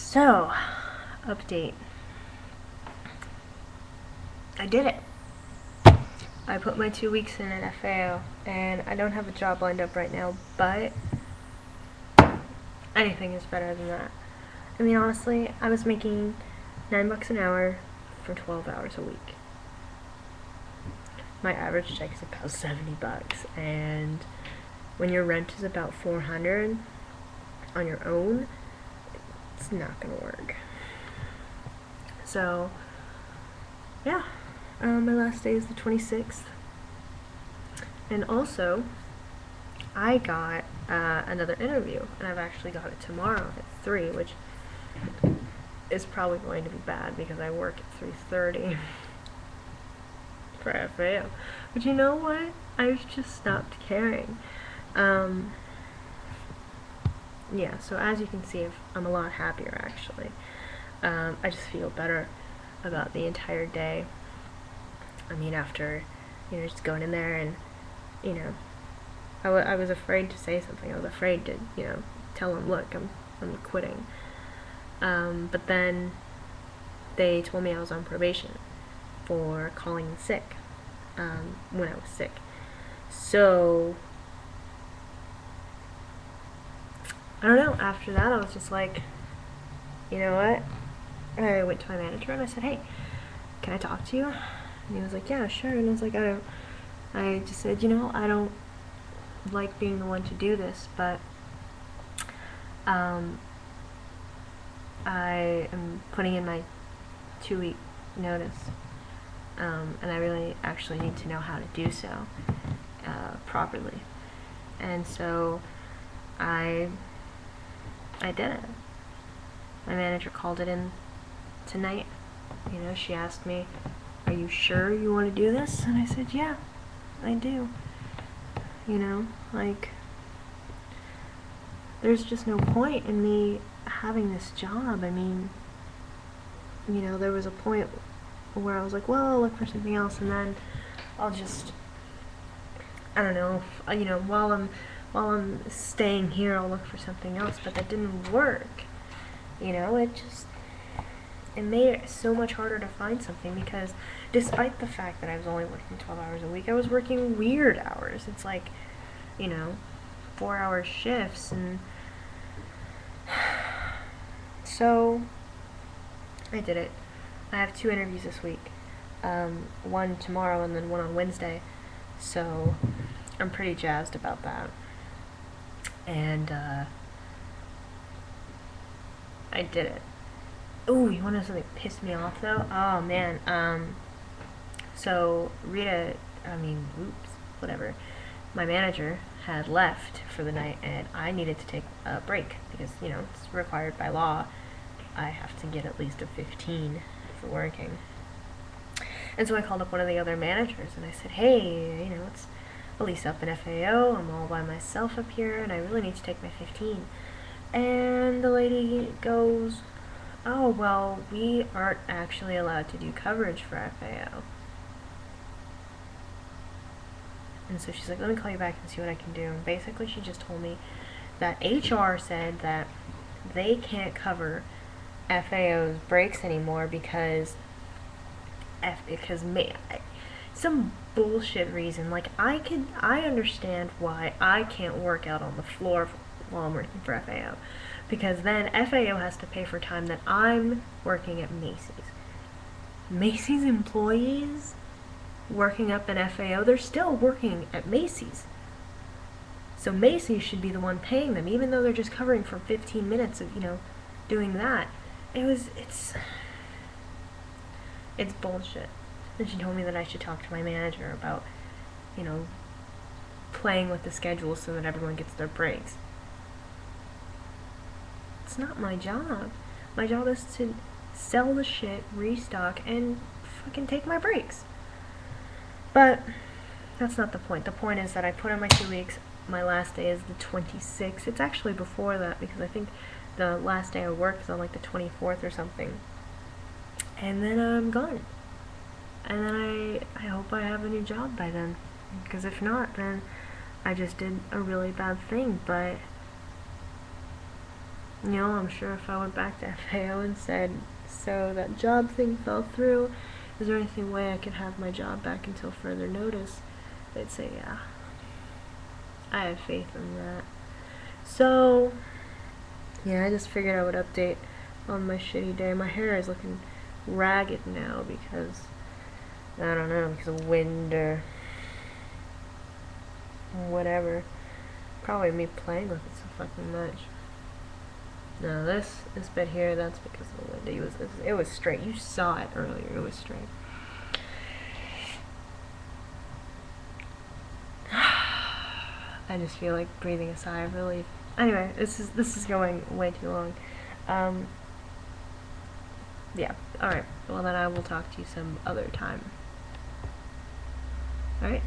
So, update. I did it. I put my 2 weeks in at FAO, and I don't have a job lined up right now, but anything is better than that. I mean, honestly, I was making $9 an hour for 12 hours a week. My average check is about $70, and when your rent is about $400 on your own, it's not gonna work. So, yeah, my last day is the 26th, and also, I got another interview, and I've actually got it tomorrow at 3, which is probably going to be bad because I work at 3:30 for FAO. But you know what? I've just stopped caring. Yeah, so as you can see, I'm a lot happier actually. I just feel better about the entire day. I mean, after, just going in there and, I was afraid to say something. I was afraid to, tell them, look, I'm quitting. But then they told me I was on probation for calling in sick when I was sick. So, I don't know, after that I was just like, you know what? I went to my manager and I said, hey, can I talk to you? And he was like, yeah, sure. And I was like, I just said, I don't like being the one to do this, but I am putting in my 2-week notice, and I really actually need to know how to do so properly. And so I did it. My manager called it in tonight. She asked me, are you sure you want to do this? And I said, yeah, I do. There's just no point in me having this job. I mean, there was a point where I was like, well, I'll look for something else, and then I'll just, I don't know, while I'm staying here, I'll look for something else, but that didn't work. It made it so much harder to find something because despite the fact that I was only working 12 hours a week, I was working weird hours. It's like, 4-hour shifts, and so I did it. I have 2 interviews this week, one tomorrow and then one on Wednesday, so I'm pretty jazzed about that. And I did it. Ooh, you want to know something that pissed me off though? Oh man. So whatever. My manager had left for the night, and I needed to take a break because it's required by law. I have to get at least a 15 for working. And so I called up one of the other managers and I said, hey, it's Elise up in FAO. I'm all by myself up here, and I really need to take my 15. And the lady goes, oh, well, we aren't actually allowed to do coverage for FAO. And so she's like, let me call you back and see what I can do. And basically she just told me that HR said that they can't cover FAO's breaks anymore because some bullshit reason. Like, I understand why I can't work out on the floor while I'm working for FAO, because then FAO has to pay for time that I'm working at Macy's. Macy's employees working up in FAO, they're still working at Macy's. So Macy's should be the one paying them, even though they're just covering for 15 minutes of, doing that. It's bullshit. And she told me that I should talk to my manager about, playing with the schedule so that everyone gets their breaks. It's not my job. My job is to sell the shit, restock, and fucking take my breaks. But that's not the point. The point is that I put in my 2 weeks. My last day is the 26th. It's actually before that because I think the last day I work is on like the 24th or something. And then I'm gone. And then I hope I have a new job by then. Because if not, then I just did a really bad thing. But You know, I'm sure if I went back to FAO and said, so that job thing fell through, is there anything way I could have my job back until further notice? They'd say, yeah. I have faith in that. So, yeah, I just figured I would update on my shitty day. My hair is looking ragged now because, I don't know, because of wind or whatever. Probably me playing with it so fucking much. No, this bit here, that's because of the wind. It was straight. You saw it earlier. It was straight. I just feel like breathing a sigh of relief. Anyway, this is going way too long. Yeah. All right. Well, then I will talk to you some other time. All right.